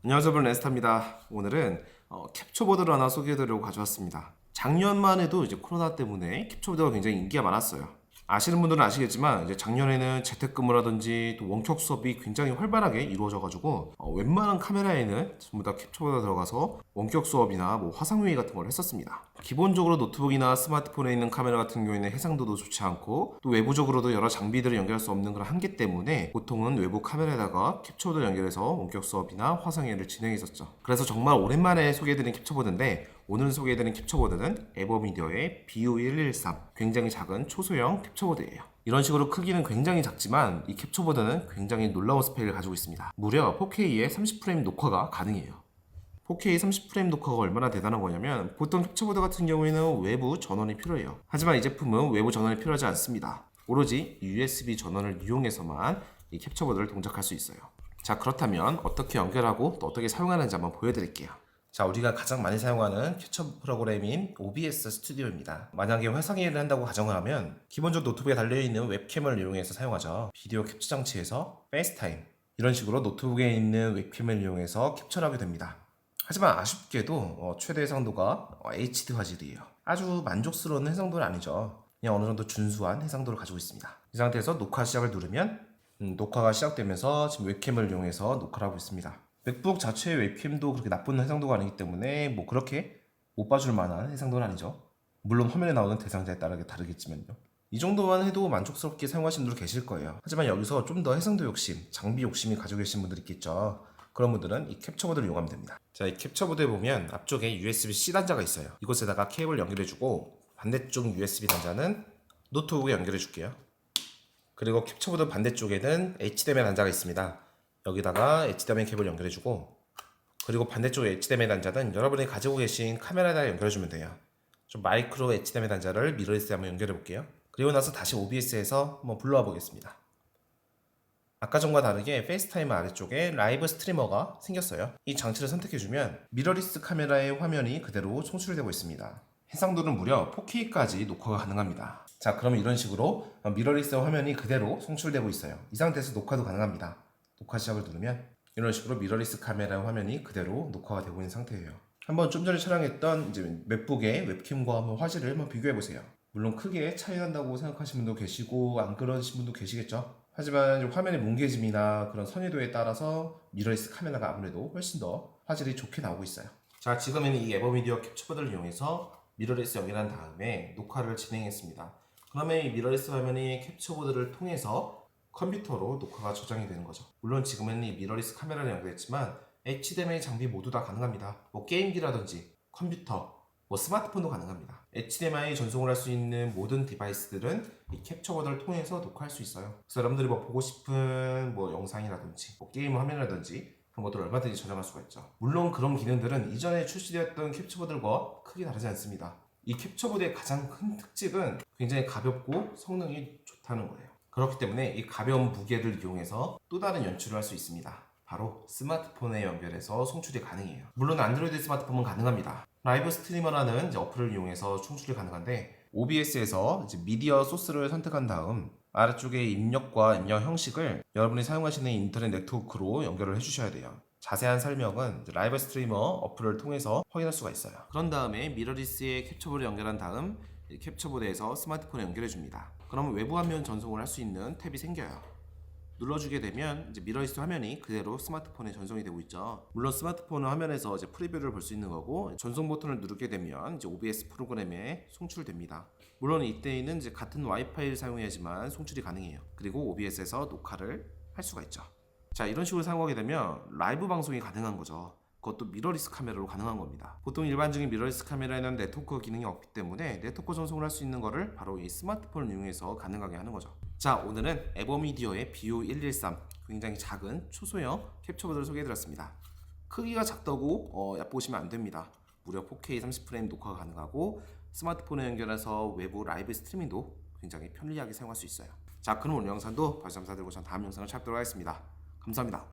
안녕하세요, 여러분. 레스타입니다. 오늘은 캡처보드를 하나 소개해드리려고 가져왔습니다. 작년만 해도 이제 코로나 때문에 캡처보드가 굉장히 인기가 많았어요. 아시는 분들은 아시겠지만 이제 작년에는 재택근무라든지 또 원격 수업이 굉장히 활발하게 이루어져가지고 웬만한 카메라에는 전부 다 캡처보드가 들어가서 원격 수업이나 뭐 화상회의 같은 걸 했었습니다. 기본적으로 노트북이나 스마트폰에 있는 카메라 같은 경우에는 해상도도 좋지 않고 또 외부적으로도 여러 장비들을 연결할 수 없는 그런 한계 때문에 보통은 외부 카메라에다가 캡처보드를 연결해서 원격 수업이나 화상회의를 진행했었죠. 그래서 정말 오랜만에 소개해드린 캡처보드인데 오늘 소개해드린 캡처보드는 에버미디어의 BU113 굉장히 작은 초소형 캡처보드예요. 이런 식으로 크기는 굉장히 작지만 이 캡처보드는 굉장히 놀라운 스펙을 가지고 있습니다. 무려 4K에 30프레임 녹화가 가능해요. 4K 30프레임 녹화가 얼마나 대단한 거냐면 보통 캡처보드 같은 경우에는 외부 전원이 필요해요. 하지만 이 제품은 외부 전원이 필요하지 않습니다. 오로지 USB 전원을 이용해서만 이 캡처보드를 동작할 수 있어요. 자, 그렇다면 어떻게 연결하고 또 어떻게 사용하는지 한번 보여드릴게요. 자, 우리가 가장 많이 사용하는 캡처 프로그램인 OBS 스튜디오입니다. 만약에 화상회의를 한다고 가정을 하면 기본적으로 노트북에 달려있는 웹캠을 이용해서 사용하죠. 비디오 캡처 장치에서 페이스타임 이런 식으로 노트북에 있는 웹캠을 이용해서 캡처를 하게 됩니다. 하지만 아쉽게도 최대 해상도가 HD 화질이에요. 아주 만족스러운 해상도는 아니죠. 그냥 어느 정도 준수한 해상도를 가지고 있습니다. 이 상태에서 녹화 시작을 누르면 녹화가 시작되면서 지금 웹캠을 이용해서 녹화를 하고 있습니다. 맥북 자체의 웹캠도 그렇게 나쁜 해상도가 아니기 때문에 뭐 그렇게 못 봐줄 만한 해상도는 아니죠. 물론 화면에 나오는 대상자에 따라 다르겠지만요. 이 정도만 해도 만족스럽게 사용하시는 분들 계실 거예요. 하지만 여기서 좀 더 해상도 욕심, 장비 욕심이 가지고 계신 분들 있겠죠. 그런 분들은 이 캡처보드를 이용하면 됩니다. 자, 이 캡처보드에 보면 앞쪽에 USB-C 단자가 있어요. 이곳에다가 케이블 연결해주고 반대쪽 USB 단자는 노트북에 연결해줄게요. 그리고 캡처보드 반대쪽에는 HDMI 단자가 있습니다. 여기다가 HDMI 케이블 연결해주고 그리고 반대쪽 HDMI 단자는 여러분이 가지고 계신 카메라에다 연결해주면 돼요. 좀 마이크로 HDMI 단자를 미러리스에 한번 연결해볼게요. 그리고 나서 다시 OBS에서 한번 불러와 보겠습니다. 아까 전과 다르게 페이스타임 아래쪽에 라이브 스트리머가 생겼어요. 이 장치를 선택해주면 미러리스 카메라의 화면이 그대로 송출되고 있습니다. 해상도는 무려 4K까지 녹화가 가능합니다. 자, 그럼 이런 식으로 미러리스 화면이 그대로 송출되고 있어요. 이 상태에서 녹화도 가능합니다. 녹화 시작을 누르면 이런 식으로 미러리스 카메라 화면이 그대로 녹화가 되고 있는 상태예요. 한번 좀 전에 촬영했던 이제 맥북의 웹캠과 한번 화질을 한번 비교해 보세요. 물론 크게 차이 난다고 생각하시는 분도 계시고 안 그러신 분도 계시겠죠. 하지만 화면의 뭉개짐이나 그런 선회도에 따라서 미러리스 카메라가 아무래도 훨씬 더 화질이 좋게 나오고 있어요. 자, 지금은 이 에버미디어 캡처보드를 이용해서 미러리스 연결한 다음에 녹화를 진행했습니다. 그러면 이 미러리스 화면이 캡처보드를 통해서 컴퓨터로 녹화가 저장이 되는 거죠. 물론 지금은 이 미러리스 카메라를 연결했지만 HDMI 장비 모두 다 가능합니다. 뭐 게임기라든지 컴퓨터, 뭐 스마트폰도 가능합니다. HDMI 전송을 할 수 있는 모든 디바이스들은 이 캡처보드를 통해서 녹화할 수 있어요. 그래서 여러분들이 뭐 보고 싶은 뭐 영상이라든지 뭐 게임 화면이라든지 그런 것들을 얼마든지 저장할 수가 있죠. 물론 그런 기능들은 이전에 출시되었던 캡처보드들과 크게 다르지 않습니다. 이 캡처보드의 가장 큰 특징은 굉장히 가볍고 성능이 좋다는 거예요. 그렇기 때문에 이 가벼운 무게를 이용해서 또 다른 연출을 할 수 있습니다. 바로 스마트폰에 연결해서 송출이 가능해요. 물론 안드로이드 스마트폰은 가능합니다. 라이브 스트리머라는 이제 어플을 이용해서 송출이 가능한데 OBS에서 이제 미디어 소스를 선택한 다음 아래쪽에 입력과 입력 형식을 여러분이 사용하시는 인터넷 네트워크로 연결을 해주셔야 돼요. 자세한 설명은 라이브 스트리머 어플을 통해서 확인할 수가 있어요. 그런 다음에 미러리스에 캡처보드를 연결한 다음 캡처보드에서 스마트폰에 연결해 줍니다. 그러면 외부 화면 전송을 할 수 있는 탭이 생겨요. 눌러주게 되면 이제 미러리스 화면이 그대로 스마트폰에 전송이 되고 있죠. 물론 스마트폰 화면에서 이제 프리뷰를 볼 수 있는 거고 전송 버튼을 누르게 되면 이제 OBS 프로그램에 송출됩니다. 물론 이때에는 이제 같은 와이파이를 사용해야지만 송출이 가능해요. 그리고 OBS에서 녹화를 할 수가 있죠. 자, 이런 식으로 사용하게 되면 라이브 방송이 가능한 거죠. 그것도 미러리스 카메라로 가능한 겁니다. 보통 일반적인 미러리스 카메라에는 네트워크 기능이 없기 때문에 네트워크 전송을 할 수 있는 거를 바로 이 스마트폰을 이용해서 가능하게 하는 거죠. 자, 오늘은 에버미디어의 BU113 굉장히 작은 초소형 캡처보드를 소개해드렸습니다. 크기가 작다고 얕보시면 안 됩니다. 무려 4K 30프레임 녹화가 가능하고 스마트폰에 연결해서 외부 라이브 스트리밍도 굉장히 편리하게 사용할 수 있어요. 자, 그럼 오늘 영상도 봐주셔서 감사드리고 전 다음 영상을 찾도록 하겠습니다. 감사합니다.